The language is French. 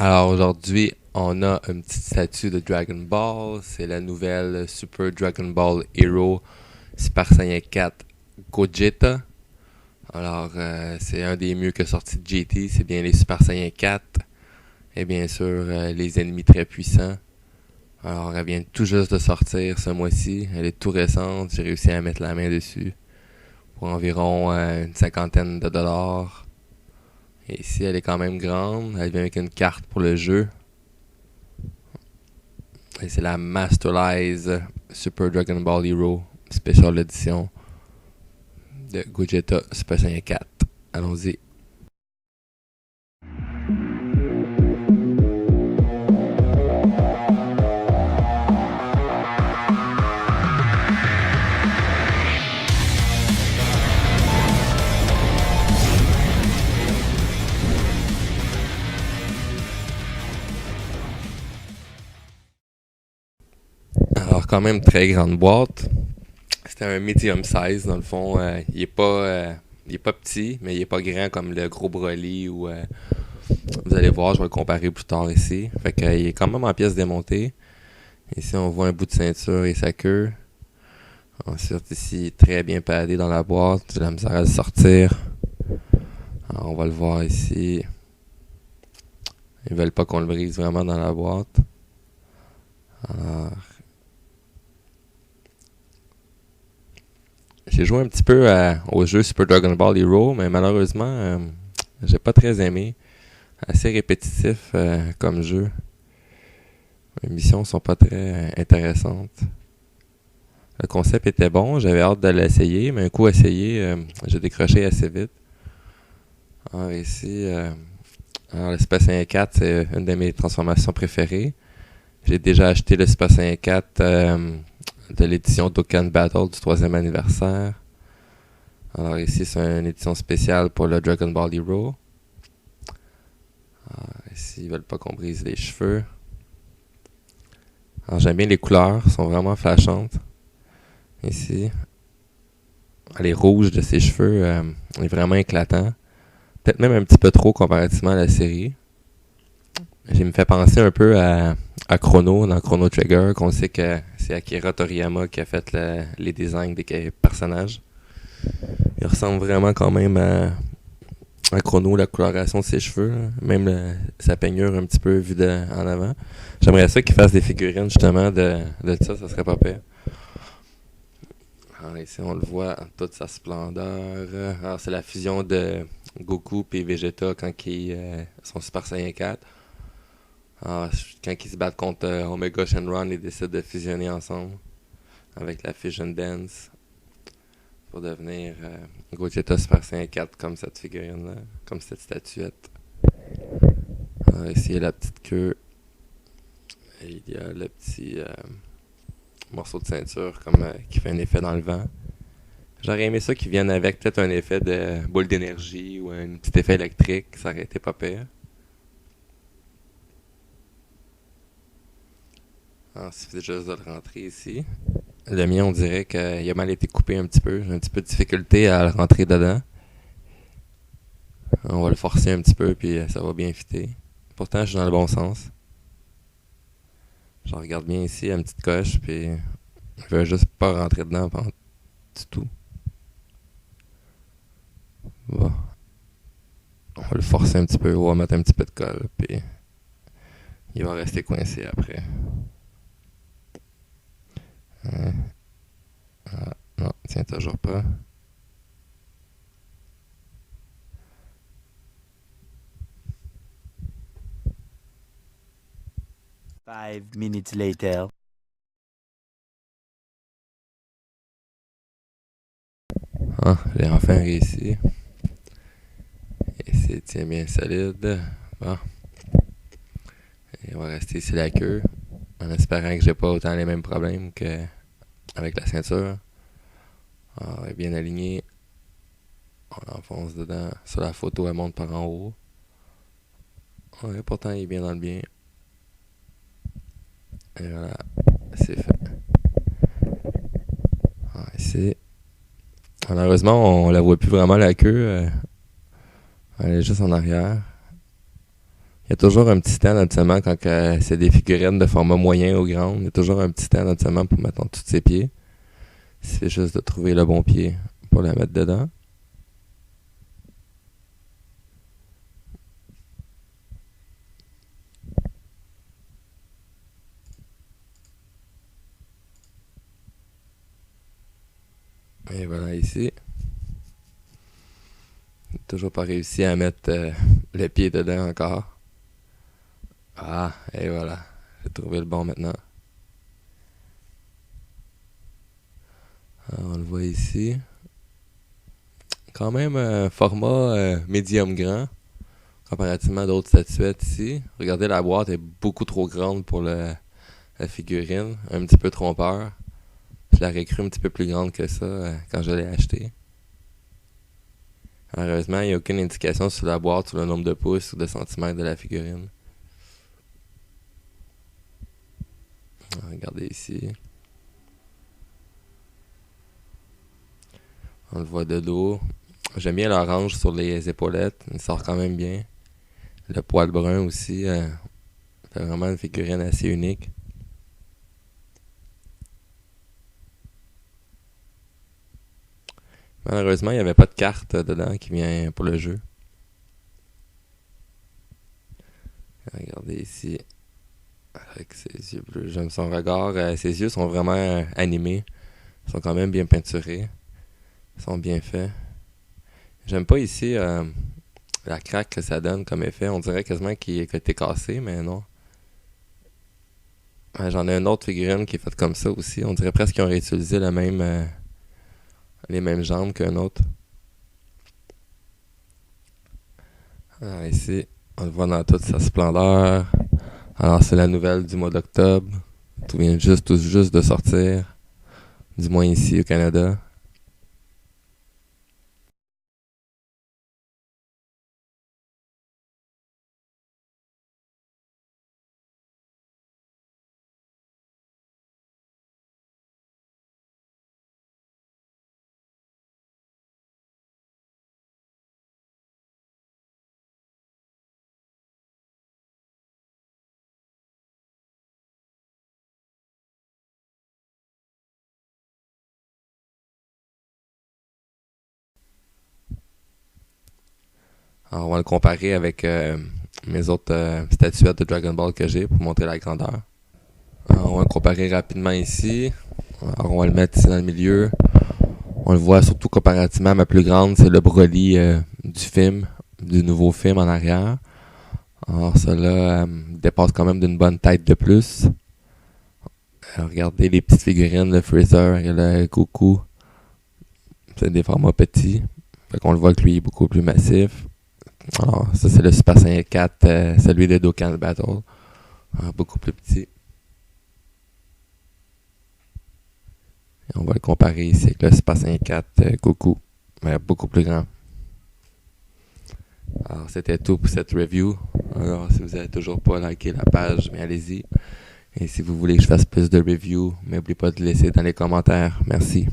Alors aujourd'hui, on a une petite statue de Dragon Ball. C'est la nouvelle Super Dragon Ball Hero Super Saiyan 4 Gogeta. Alors c'est un des mieux que sorti de GT. C'est bien les Super Saiyan 4. Et bien sûr, les ennemis très puissants. Alors elle vient tout juste de sortir ce mois-ci. Elle est tout récente. J'ai réussi à mettre la main dessus pour environ une cinquantaine de dollars. Et ici, elle est quand même grande. Elle vient avec une carte pour le jeu. Et c'est la Masterlize Super Dragon Ball Hero Special Edition de Gogeta Super Saiyan 4. Allons-y. Alors quand même très grande boîte. C'était un medium size dans le fond. Il est pas petit, mais il est pas grand comme le gros Broly ou vous allez voir, je vais le comparer plus tard ici. Fait qu'il est quand même en pièces démontées. Ici on voit un bout de ceinture et sa queue. Ensuite ici très bien padé dans la boîte, j'ai la misère à le sortir. Alors, on va le voir ici. Ils veulent pas qu'on le brise vraiment dans la boîte. Alors, j'ai joué un petit peu au jeu Super Dragon Ball Hero, mais malheureusement, j'ai pas très aimé. Assez répétitif comme jeu. Les missions sont pas très intéressantes. Le concept était bon, j'avais hâte de l'essayer, mais un coup essayé, j'ai décroché assez vite. Alors ici, le Super Saiyan 4, c'est une de mes transformations préférées. J'ai déjà acheté le Super Saiyan 4 de l'édition Dokkan Battle du 3e anniversaire. Alors ici, c'est une édition spéciale pour le Dragon Ball Hero. Alors ici, ils veulent pas qu'on brise les cheveux. Alors j'aime bien les couleurs, elles sont vraiment flashantes. Ici, les rouges de ses cheveux est vraiment éclatant. Peut-être même un petit peu trop comparativement à la série. J'ai me fait penser un peu à Chrono dans Chrono Trigger, qu'on sait que c'est Akira Toriyama qui a fait les designs des personnages. Il ressemble vraiment quand même à Chrono, la coloration de ses cheveux, même sa peignure un petit peu vue en avant. J'aimerais ça qu'il fasse des figurines justement de ça serait pas pire. Alors ici on le voit en toute sa splendeur. Alors c'est la fusion de Goku et Vegeta quand ils sont Super Saiyan 4. Alors, quand ils se battent contre Omega Shenron, ils décident de fusionner ensemble avec la Fusion Dance pour devenir Gogeta Super Saiyan 4 comme cette figurine-là, comme cette statuette. Alors ici il y a la petite queue et il y a le petit morceau de ceinture comme qui fait un effet dans le vent. J'aurais aimé ça qu'ils viennent avec peut-être un effet de boule d'énergie ou un petit effet électrique, ça aurait été pas pire. Alors, il suffit juste de le rentrer ici. Le mien, on dirait qu'il a mal été coupé un petit peu. J'ai un petit peu de difficulté à le rentrer dedans. On va le forcer un petit peu, puis ça va bien fitter. Pourtant, je suis dans le bon sens. Je regarde bien ici, une petite coche, puis je veux juste pas rentrer dedans du tout. Bon. On va le forcer un petit peu, on va mettre un petit peu de colle, puis il va rester coincé après. Ah, non, tiens toujours pas. Five minutes later. Ah, j'ai enfin réussi. Et c'est tient bien solide. Bon. Et on va rester ici la queue. En espérant que j'ai pas autant les mêmes problèmes que avec la ceinture. Alors, elle est bien alignée. On l'enfonce dedans. Sur la photo, elle monte par en haut. Ouais, pourtant, il est bien dans le bien. Et voilà, c'est fait. Ah, ici. Malheureusement, on la voit plus vraiment la queue. Elle est juste en arrière. Il y a toujours un petit stand habituellement quand c'est des figurines de format moyen ou grand. Il y a toujours un petit stand habituellement pour mettre tous ses pieds. C'est juste de trouver le bon pied pour la mettre dedans. Et voilà ici. Toujours pas réussi à mettre le pied dedans encore. Ah, et voilà. J'ai trouvé le bon maintenant. Alors, on le voit ici. Quand même un format médium grand. Comparativement à d'autres statuettes ici. Regardez, la boîte est beaucoup trop grande pour la figurine. Un petit peu trompeur. Je l'aurais cru un petit peu plus grande que ça quand je l'ai acheté. Malheureusement, il n'y a aucune indication sur la boîte sur le nombre de pouces ou de centimètres de la figurine. Regardez ici. On le voit de dos. J'aime bien l'orange sur les épaulettes. Il sort quand même bien. Le poil brun aussi. C'est vraiment une figurine assez unique. Malheureusement, il n'y avait pas de carte dedans qui vient pour le jeu. Regardez ici. Avec ses yeux bleus. J'aime son regard. Ses yeux sont vraiment animés. Ils sont quand même bien peinturés. Ils sont bien faits. J'aime pas ici la craque que ça donne comme effet. On dirait quasiment qu'il a été cassé, mais non. J'en ai une autre figurine qui est faite comme ça aussi. On dirait presque qu'ils ont réutilisé les mêmes jambes qu'un autre. Alors ici, on le voit dans toute sa splendeur. Alors c'est la nouvelle du mois d'octobre. Tout vient tout juste de sortir. Du moins ici au Canada. Alors on va le comparer avec mes autres statuettes de Dragon Ball que j'ai pour montrer la grandeur. Alors, on va le comparer rapidement ici. Alors on va le mettre ici dans le milieu. On le voit surtout comparativement à ma plus grande, c'est le Broly du nouveau film en arrière. Alors cela dépasse quand même d'une bonne tête de plus. Alors, regardez les petites figurines, le Freezer et le Goku. C'est des formats petits. Fait qu'on le voit que lui est beaucoup plus massif. Alors ça c'est le Super Saiyan 4, celui de Dokkan Battle. Alors, beaucoup plus petit. Et on va le comparer ici avec le Super Saiyan 4 Goku. Mais beaucoup plus grand. Alors, c'était tout pour cette review. Alors, si vous n'avez toujours pas liké la page, mais allez-y. Et si vous voulez que je fasse plus de reviews, n'oubliez pas de laisser dans les commentaires. Merci.